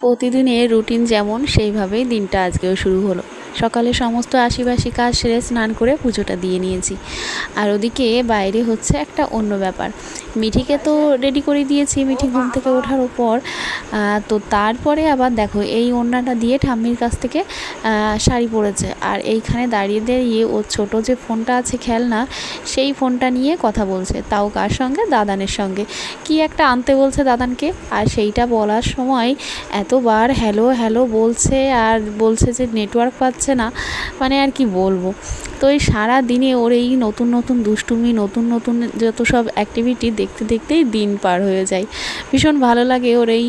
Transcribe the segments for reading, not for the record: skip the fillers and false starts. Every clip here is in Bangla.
প্রতিদিনের রুটিন যেমন সেইভাবেই দিনটা আজকেও শুরু হলো। সকালে সমস্ত আশিবাসি কাজ সেরে স্নান করে পুজোটা দিয়ে নিয়েছি। আর ওদিকে বাইরে হচ্ছে একটা অন্য ব্যাপার। মিঠিকে তো রেডি করে দিয়েছি, মিঠি ঘুম থেকে ওঠার পর। তো তারপরে আবার দেখো এই ওড়নাটা দিয়ে ঠাম্মির কাছ থেকে শাড়ি পরেছে। আর এইখানে দাঁড়িয়ে দাঁড়িয়ে ওর ছোটো যে ফোনটা আছে খেলনা, সেই ফোনটা নিয়ে কথা বলছে, তাও কার সঙ্গে? দাদানের সঙ্গে। কি একটা আনতে বলছে দাদানকে, আর সেইটা বলার সময় এতবার হ্যালো হ্যালো বলছে, আর বলছে যে নেটওয়ার্ক পাচ্ছে না, মানে আর কি বলবো। তো এই সারা দিনে ওর এই নতুন নতুন দুষ্টুমি, নতুন নতুন যত সব অ্যাক্টিভিটি দেখতে দেখতেই দিন পার হয়ে যায়। ভীষণ ভালো লাগে ওর এই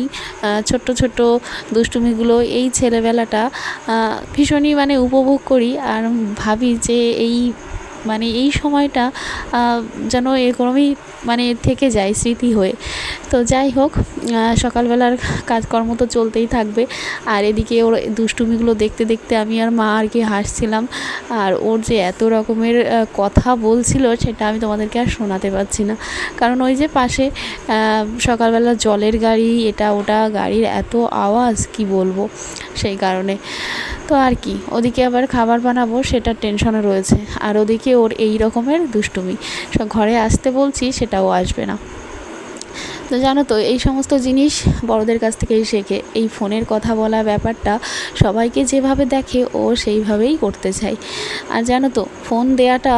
ছোট্ট ছোট্ট দুষ্টুমিগুলো। এই ছেলেবেলাটা ভীষণই মানে উপভোগ করি, আর ভাবি যে এই সময়টা যেন এরকমই মানে থেকে যায় স্মৃতি হয়ে। তো যাই হোক, সকালবেলার কাজকর্ম তো চলতেই থাকবে। আর এদিকে ওর দুষ্টুমিগুলো দেখতে দেখতে আমি আর মা আর কি হাসছিলাম। আর ওর যে এত রকমের কথা বলছিল, সেটা আমি তোমাদেরকে আর শোনাতে পারছি না, কারণ ওই যে পাশে সকালবেলা জলের গাড়ি, এটা ওটা গাড়ির এত আওয়াজ কি বলবো, সেই কারণে। তো আর কি, ওদিকে আবার খাবার বানাবো সেটা টেনশনে রয়েছে, আর ওদিকে ওর এই রকমের দুষ্টুমি। ঘরে আসতে বলছি, সেটাও আসবে না। তো জানো তো, এই সমস্ত জিনিস বড়দের কাছ থেকেই শেখে। এই ফোনের কথা বলা ব্যাপারটা সবাইকে যেভাবে দেখে ও সেইভাবেই করতে চায়। আর জানো তো, ফোন দেওয়াটা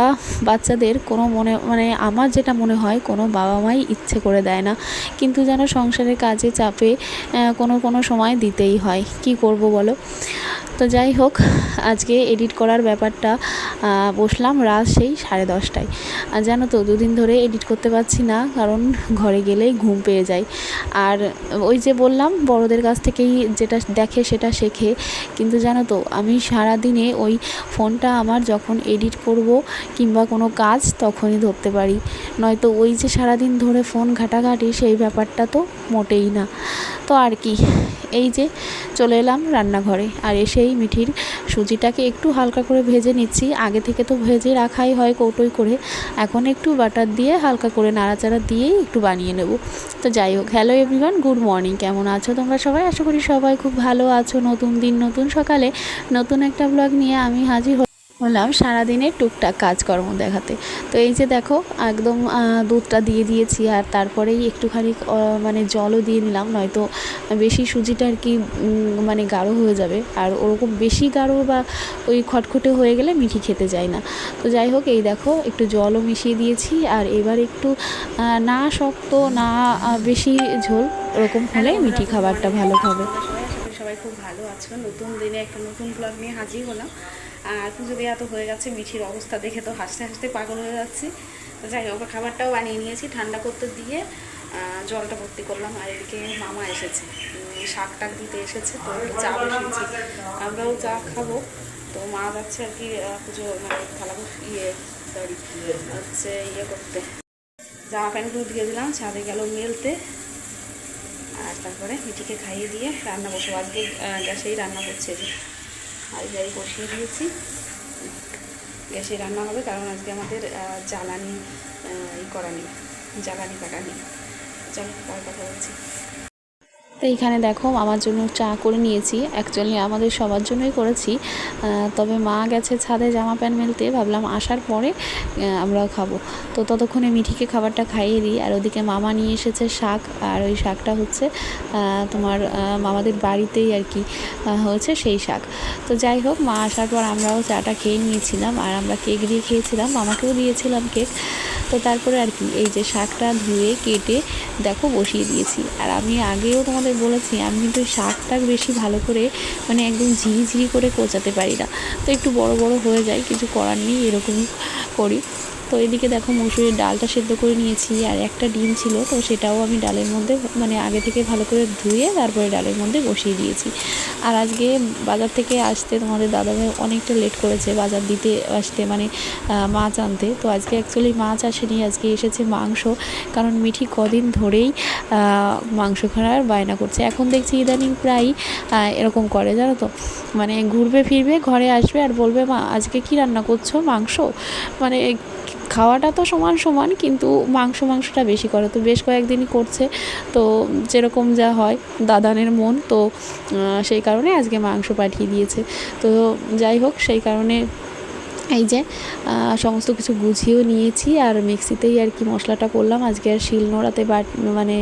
বাচ্চাদের কোনো মানে আমার যেটা মনে হয় কোনো বাবা মাই ইচ্ছে করে দেয় না, কিন্তু যেন সংসারের কাজে চাপে কোনো সময় দিতেই হয়। কি করব বলো। তো যাই হোক, আজকে এডিট করার ব্যাপারটা বসলাম রাত সেই 10:30টায়। আর জানো তো, দুদিন ধরে এডিট করতে পারছি না, কারণ ঘরে গেলেই ঘুম পেয়ে যায়। আর ওই যে বললাম, বড়দের কাছ থেকেই যেটা দেখে সেটা শেখে। কিন্তু জানো তো, আমি সারাদিনে ওই ফোনটা আমার যখন এডিট করব কিংবা কোনো কাজ, তখনই ধরতে পারি, নয়তো ওই যে সারাদিন ধরে ফোন ঘাটাঘাটি, সেই ব্যাপারটা তো মোটেই না। তো আর কি, এই যে চলে এলাম রান্নাঘরে, আর এসেই মিঠির সুজিটাকে একটু হালকা করে ভেজে নিচ্ছি। আগে থেকে তো ভেজে রাখাই হয় কৌটোয় করে, এখন একটু বাটার দিয়ে হালকা করে নাড়াচাড়া দিয়েই একটু বানিয়ে নেব। তো যাই হোক, হ্যালো এভরিওয়ান, গুড মর্নিং। কেমন আছো তোমরা সবাই? আশা করি সবাই খুব ভালো আছো। নতুন দিন, নতুন সকালে নতুন একটা ব্লগ নিয়ে আমি হাজির হলাম সারাদিনের টুকটাক কাজকর্ম দেখাতে। তো এই যে দেখো, একদম দুধটা দিয়ে দিয়েছি, আর তারপরেই একটুখানি মানে জলও দিয়ে নিলাম, নয়তো বেশি সুজিটা আর কি মানে গাঢ় হয়ে যাবে। আর ওরকম বেশি গাঢ় বা ওই খটখটে হয়ে গেলে মিঠি খেতে যায় না। তো যাই হোক, এই দেখো একটু জলও মিশিয়ে দিয়েছি। আর এবার একটু না শক্ত না বেশি ঝোল, ওরকম হলে মিঠি খাবারটা ভালো খাবে। সবাই খুব ভালো আছো। নতুন দিনে একটা নতুন ব্লগ নিয়ে হাজির হলাম। আর পুজো দেওয়া তো হয়ে গেছে, মিঠির অবস্থা দেখে তো হাসতে হাসতে পাগল হয়ে যাচ্ছি। তো যাই হোক, খাবারটাও বানিয়ে নিয়েছি, ঠান্ডা করতে দিয়ে জলটা ভর্তি করলাম। আর এদিকে মামা এসেছে, শাক টাক দিতে এসেছে, তো চা বসিয়েছি, আমরাও চা খাবো। তো মা যাচ্ছে আর কি পুজো মানে থালা হচ্ছে করতে, জামা প্যান্টগুলো দিয়ে দিলাম, ছাদে গেল মেলতে। আর তারপরে মিঠিকে খাইয়ে দিয়ে রান্না বসবো। আজকে গ্যাসেই রান্না করছে, যে হাঁড়ি বসিয়ে দিয়েছি, গ্যাসে রান্না হবে, কারণ আজকে আমাদের জ্বালানি করা নেই, জ্বালানি কাটা নেই। চলো পরে কথা বলছি। তো এইখানে দেখো, আমার জন্য চা করে নিয়েছি, অ্যাকচুয়ালি আমাদের সবার জন্যই করেছি। তবে মা গেছে ছাদে জামা প্যান্ট মেলতে, ভাবলাম আসার পরে আমরাও খাবো। তো ততক্ষণে মিঠিকে খাবারটা খাইয়ে দিই। আর ওদিকে মামা নিয়ে এসেছে শাক, আর ওই শাকটা হচ্ছে তোমার মামাদের বাড়িতেই আর কি হয়েছে সেই শাক। তো যাই হোক, মা আসার পর আমরাও চাটা খেয়ে নিয়েছিলাম, আর আমরা কেক দিয়ে খেয়েছিলাম, মামাকেও দিয়েছিলাম কেক। তো তারপরে আর কি, এই যে শাকটা ধুয়ে কেটে দেখো বসিয়ে দিয়েছি। আর আমি আগেও তোমাদের বলেছি, আমি কিন্তু শাকটা বেশি ভালো করে মানে একদম ঝিরি করে কোচাতে পারি না, তো একটু বড় বড় হয়ে যায়, কিছু করার নেই, এরকমই করি। তো এদিকে দেখো, মসুরির ডালটা সেদ্ধ করে নিয়েছি, আর একটা ডিম ছিল, তো সেটাও আমি ডালের মধ্যে মানে আগে থেকে ভালো করে ধুয়ে তারপরে ডালের মধ্যে বসিয়ে দিয়েছি। আর আজকে বাজার থেকে আসতে তোমাদের দাদাভাই অনেকটা লেট করেছে বাজার দিতে আসতে, মানে মাছ আনতে। তো আজকে অ্যাকচুয়ালি মাছ আসেনি, আজকে এসেছে মাংস, কারণ মিঠি কদিন ধরেই মাংস খাওয়ার বায়না করছে। এখন দেখছি ইদানিং প্রায় এরকম করে, জানো তো, মানে ঘুরবে ফিরবে ঘরে আসবে আর বলবে, মা আজকে কি রান্না করছো? মাংস। মানে খাওয়াটা তো সমান সমান, কিন্তু মাংসটা বেশি করে, তো বেশ কয়েকদিনই করছে। তো যেরকম যা হয় দাদানের মন, তো সেই কারণে আজকে মাংস পাঠিয়ে দিয়েছে। তো যাই হোক, সেই কারণে এই যে সমস্ত কিছু গুছিয়েও নিয়েছি, আর মিক্সিতেই আর কি মশলাটা করলাম। আজকে আর শিল নোড়াতে মানে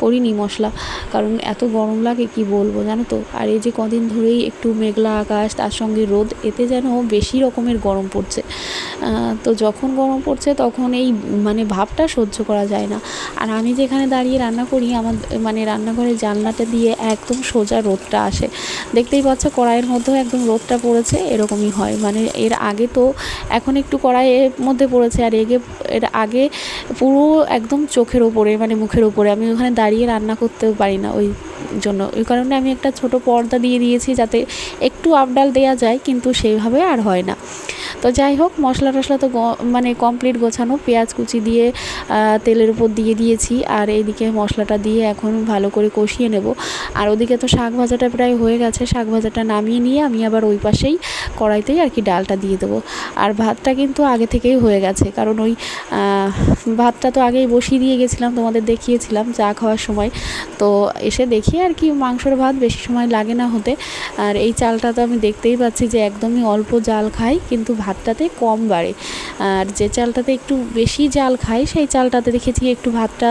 করিনি মশলা, কারণ এত গরম লাগে কি বলবো জানো তো। আর এই যে কদিন ধরেই একটু মেঘলা আকাশ, তার সঙ্গে রোদ, এতে যেন বেশি রকমের গরম পড়ছে। তো যখন গরম পড়ছে তখন এই মানে ভাবটা সহ্য করা যায় না। আর আমি যেখানে দাঁড়িয়ে রান্না করি, আমার মানে রান্নাঘরের জানলাটা দিয়ে একদম সোজা রোদটা আসে। দেখতেই পাচ্ছ কড়াইয়ের মধ্যেও একদম রোদটা পড়েছে, এরকমই হয়। মানে এর আগে তো এখন একটু কড়াইয়ের মধ্যে পড়েছে, আর এর আগে পুরো একদম চোখের ওপরে, মানে মুখের ওপরে। আমি ওখানে দাঁড়িয়ে রান্না করতেও পারি না, ওই জন্য, ওই কারণে আমি একটা ছোট পর্দা দিয়ে দিয়েছি, যাতে একটু আপডাল দেওয়া যায়, কিন্তু সেইভাবে আর হয় না। তো যাই হোক, মশলা টশলা তো মানে কমপ্লিট গোছানো। পেঁয়াজ কুচি দিয়ে তেলের উপর দিয়ে দিয়েছি, আর এইদিকে মশলাটা দিয়ে এখন ভালো করে কষিয়ে নেব। আর ওদিকে তো শাক ভাজাটা প্রায় হয়ে গেছে, শাক ভাজাটা নামিয়ে নিয়ে আমি আবার ওই পাশেই কড়াইতেই আর কি ডালটা দিয়ে দেবো। আর ভাতটা কিন্তু আগে থেকেই হয়ে গেছে, কারণ ওই ভাতটা তো আগেই বসিয়ে দিয়ে গেছিলাম, তোমাদের দেখিয়েছিলাম চা খাওয়ার সময়। তো এসে দেখি আর কি মাংসর ভাত বেশি সময় লাগে না হতে। আর এই চালটা তো আমি দেখতেই পাচ্ছি যে একদমই অল্প জাল খাই, কিন্তু ভাতটাতে কম বাড়ে। আর যে চালটাতে একটু বেশি জাল খাই, সেই চালটাতে দেখেছি একটু ভাতটা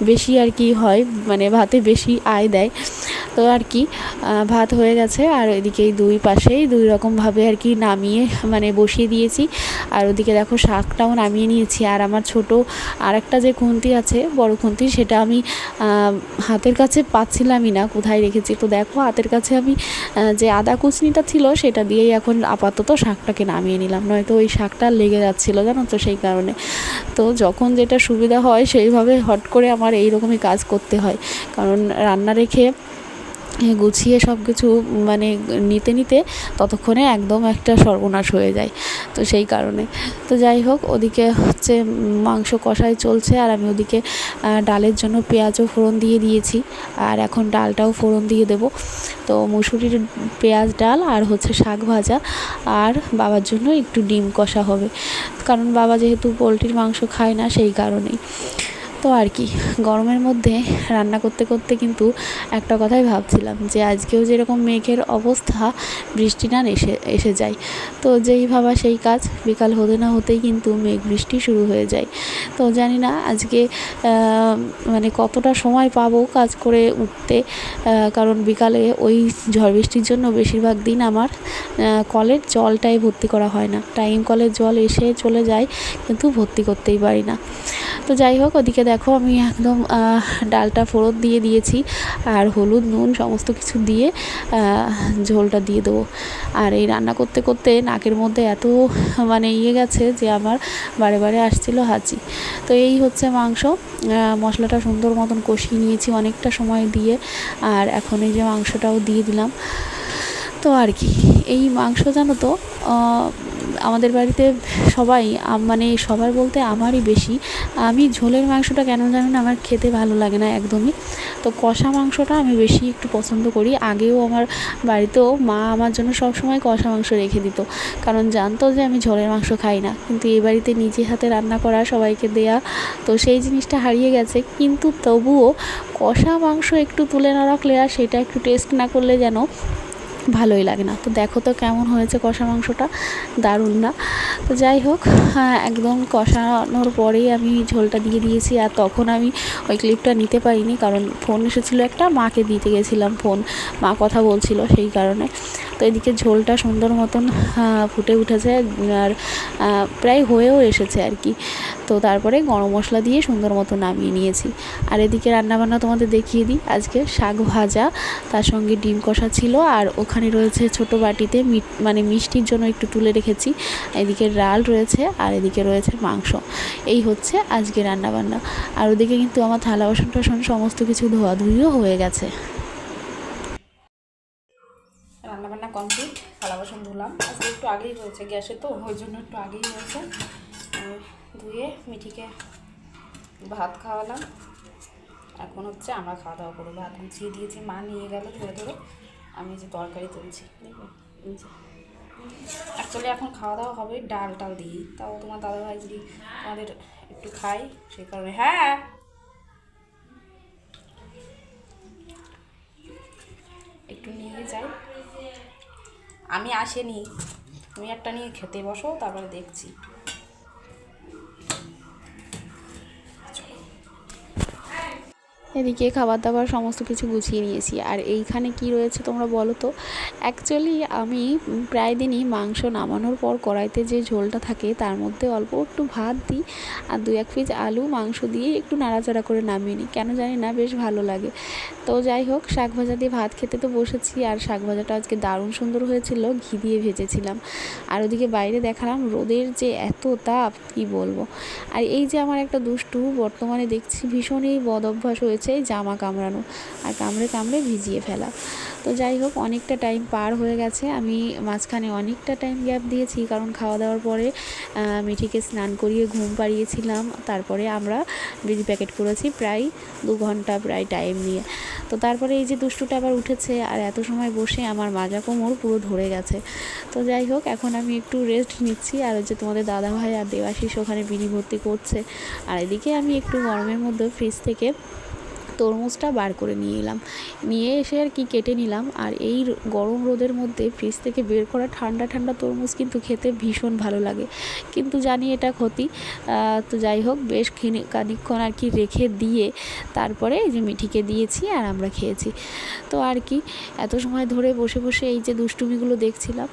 বেশি আর কি হয়, মানে ভাতে বেশি আয় দেয়। তো আর কি ভাত হয়ে গেছে, আর এদিকে দুই পাশেই দুই রকমভাবে আর কি নামিয়ে মানে বসিয়ে দিয়েছি। আর ওদিকে দেখো শাকটাও নামিয়ে নিয়েছি। আর আমার ছোট আর একটা যে খুন্তি আছে, বড় খুন্তি, সেটা আমি হাতের কাছে পাচ্ছিলামই না, কোথায় রেখেছি। তো দেখো হাতের কাছে আমি যে আদা কুচনিটা ছিল সেটা দিয়েই এখন আপাতত শাকটাকে নামিয়ে নিলাম, নয়তো ওই শাকটা লেগে যাচ্ছিলো জানো তো, সেই কারণে। তো যখন যেটা সুবিধা হয় সেইভাবে হট করে আমার এই রকমই কাজ করতে হয়, কারণ রান্না রেখে গুছিয়ে সব কিছু মানে নিতে নিতে ততক্ষণে একদম একটা সর্বনাশ হয়ে যায়। তো সেই কারণে, তো যাই হোক, ওদিকে হচ্ছে মাংস কষাই চলছে, আর আমি ওদিকে ডালের জন্য পেঁয়াজও ফোড়ন দিয়ে দিয়েছি, আর এখন ডালটাও ফোড়ন দিয়ে দেব। তো মুসুরির পেঁয়াজ ডাল আর হচ্ছে শাক ভাজা, আর বাবার জন্য একটু ডিম কষা হবে, কারণ বাবা যেহেতু পোলট্রির মাংস খায় না, সেই কারণেই। তো আর কি, গরমের মধ্যে রান্না করতে করতে কিন্তু একটা কথাই ভাবছিলাম, যে আজকেও যেরকম মেঘের অবস্থা, বৃষ্টি না এসে যায়। তো যেই ভাবা সেই কাজ, বিকাল হতে না হতেই কিন্তু মেঘ বৃষ্টি শুরু হয়ে যায়। তো জানি না আজকে মানে কতটা সময় পাবো কাজ করে উঠতে, কারণ বিকালে ওই ঝড় বৃষ্টির জন্য বেশিরভাগ দিন আমার কলের জলটাই ভর্তি করা হয় না। টাইম কলের জল এসে চলে যায়, কিন্তু ভর্তি করতেই পারি না। তো যাই হোক, ওদিকে দেখো আমি একদম ডালটা ফোড়ন দিয়ে দিয়েছি, আর হলুদ নুন সমস্ত কিছু দিয়ে ঝোলটা দিয়ে দেবো। আর এই রান্না করতে করতে নাকের মধ্যে এত মানে গেছে যে আমার বারে বারে আসছিল হাঁচি। তো এই হচ্ছে মাংস, মশলাটা সুন্দর মতন কষিয়ে নিয়েছি অনেকটা সময় দিয়ে, আর এখন এই যে মাংসটাও দিয়ে দিলাম। তো আর কি, এই মাংস জানো তো আমাদের বাড়িতে সবাই, মানে সবার বলতে আমারই বেশি, আমি ঝোলের মাংসটা কেন জানি না আমার খেতে ভালো লাগে না একদমই। তো কষা মাংসটা আমি বেশি একটু পছন্দ করি। আগেও আমার বাড়িতেও মা আমার জন্য সব সময় কষা মাংস রেখে দিত, কারণ জানতো যে আমি ঝোলের মাংস খাই না। কিন্তু এই বাড়িতে নিজে হাতে রান্না করা, সবাইকে দেয়া, তো সেই জিনিসটা হারিয়ে গেছে। কিন্তু তবুও কষা মাংস একটু তুলে না রাখলে, আর সেটা একটু টেস্ট না করলে যেন ভালোই লাগে না। তো দেখো তো কেমন হয়েছে কষা মাংসটা, দারুণ না? তো যাই হোক, একদম কষানোর পরেই আমি ঝোলটা দিয়ে দিয়েছি। আর তখন আমি ওই ক্লিপটা নিতে পারিনি, কারণ ফোন এসেছিলো একটা, মাকে দিতে গেছিলাম ফোন, মা কথা বলছিল, সেই কারণে। তো এদিকে ঝোলটা সুন্দর মতন ফুটে উঠেছে, আর প্রায় হয়েও এসেছে আর কি। তো তারপরে গরম মশলা দিয়ে সুন্দর মতো নামিয়ে নিয়েছি। আর এদিকে রান্নাবান্না তোমাদের দেখিয়ে দিই, আজকে শাক ভাজা, তার সঙ্গে ডিম কষা ছিল, আর ওখানে রয়েছে ছোট বাটিতে মানে মিষ্টির জন্য একটু তুলে রেখেছি। এদিকে ডাল রয়েছে, আর এদিকে রয়েছে মাংস। এই হচ্ছে আজকে রান্নাবান্না। আর ওদিকে কিন্তু আমার থালা বাসন টাসন সমস্ত কিছু ধোয়াধুয়িও হয়ে গেছে। রান্নাবান্না কমপ্লিট, থালা বাসন ধুলাম। আজকে একটু আগেই হয়েছে, গ্যাসে তো, ওই জন্য একটু আগেই হয়েছে। ধুয়ে মিঠিকে ভাত খাওয়ালাম, এখন হচ্ছে আমরা খাওয়া দাওয়া করবো। ভাত গুছিয়ে দিয়েছি, মা নিয়ে গেল ধরে ধরে, আমি যে তরকারি তুলছি, দেখবে অ্যাকচুয়ালি এখন খাওয়া দাওয়া হবে ডাল টাল দিয়ে, তাও তোমার দাদাভাই যদি আমাদের একটু খাই সেই কারণে। হ্যাঁ, একটু নিয়ে যাই, আমি আসেনি, তুমি একটা নিয়ে খেতে বসো, তারপরে দেখছি। এদিকে খাবার দাবার সমস্ত কিছু গুছিয়ে নিয়েছি। আর এইখানে কি রয়েছে তোমরা বলো তো। অ্যাকচুয়ালি আমি প্রায় দিনই মাংস নামানোর পর কড়াইতে যে ঝোলটা থাকে তার মধ্যে অল্প একটু ভাত দিই আর 2-1 পিস আলু মাংস দিয়ে একটু নাড়াচাড়া করে নামিয়ে নিই, কেন জানি না বেশ ভালো লাগে। তো যাই হোক, শাক ভাজা দিয়ে ভাত খেতে তো বসেছি। আর শাক ভাজাটা আজকে দারুণ সুন্দর হয়েছিল, ঘি দিয়ে ভেজেছিলাম। আর ওদিকে বাইরে দেখালাম রোদের যে এত তাপ কি বলবো। আর এই যে আমার একটা দুষ্টু বর্তমানে দেখছি ভীষণই বদ অভ্যাস হয়েছে জামা কামড়ানো আর কামড়ে কামড়ে ভিজিয়ে ফেলা। তো যাই হোক, অনেকটা টাইম পার হয়ে গেছে, আমি মাঝখানে অনেকটা টাইম গ্যাপ দিয়েছি, কারণ খাওয়া দাওয়ার পরে মিঠিকে স্নান করিয়ে ঘুম পাড়িয়েছিলাম। তারপরে আমরা বিড়ি প্যাকেট করেছি প্রায় 2 ঘন্টা প্রায় টাইম নিয়ে। তো তারপরে এই যে দুষ্টুটা আবার উঠেছে, আর এত সময় বসে আমার মাজা কোমর পুরো ধরে গেছে। তো যাই হোক, এখন আমি একটু রেস্ট নিচ্ছি। আর হচ্ছে তোমাদের দাদাভাই আর দেবাশিস ওখানে বিড়ি ভর্তি করছে। আর এদিকে আমি একটু গরমের মধ্যে ফ্রিজ থেকে তরমুজটা বার করে নিয়ে এলাম, নিয়ে এসে আর কি কেটে নিলাম। আর এই গরম রোদের মধ্যে ফ্রিজ থেকে বের করা ঠান্ডা ঠান্ডা তরমুজ কিন্তু খেতে ভীষণ ভালো লাগে, কিন্তু জানি এটা ক্ষতি। তো যাই হোক, বেশ খানিকক্ষণ আর কি রেখে দিয়ে তারপরে এই যে মিঠিকে দিয়েছি আর আমরা খেয়েছি। তো আর কি, এত সময় ধরে বসে বসে এই যে দুষ্টুমিগুলো দেখছিলাম।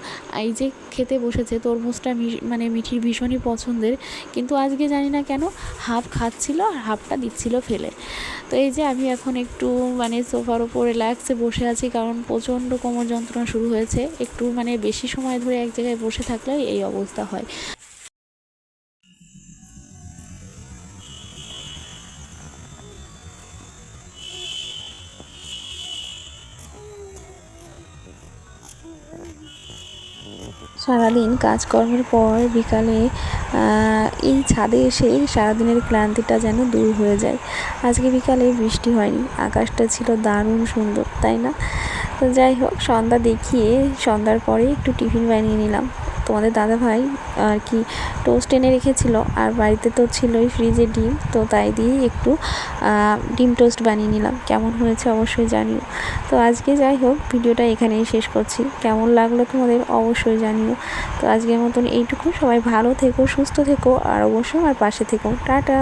এই যে খেতে বসেছে তরমুজটা, মানে মিঠির ভীষণই পছন্দের, কিন্তু আজকে জানি না কেন হাফ খাচ্ছিল আর হাফটা দিচ্ছিল ফেলে। তো এই যে আমি এখন একটু মানে সোফার ওপর রিল্যাক্সে বসে আছি, কারণ প্রচণ্ড কোমর যন্ত্রণা শুরু হয়েছে। একটু মানে বেশি সময় ধরে এক জায়গায় বসে থাকলে এই অবস্থা হয়। সারাদিন কাজকর্মের পর বিকালে এই ছাদে এসে সারাদিনের ক্লান্তিটা যেন দূর হয়ে যায়। আজকে বিকালে বৃষ্টি হয়নি, আকাশটা ছিল দারুণ সুন্দর, তাই না? তো যাই হোক, সন্ধ্যা দেখিয়ে সন্ধ্যার পরে একটু টিফিন বানিয়ে নিলাম। তোমাদের দাদাভাই আর কি টোস্ট এনে রেখেছিল, আর বাড়িতে তো ছিলই ফ্রিজে ডিম, তো তাই দিয়েই একটু ডিম টোস্ট বানিয়ে নিলাম। কেমন হয়েছে অবশ্যই জানিও। তো আজকে যাই হোক, ভিডিওটা এখানেই শেষ করছি। কেমন লাগলো তোমাদের অবশ্যই জানিও। তো আজকের মতন এইটুকু। সবাই ভালো থেকো, সুস্থ থেকো, আর অবশ্যই আমার পাশে থেকো। টাটা।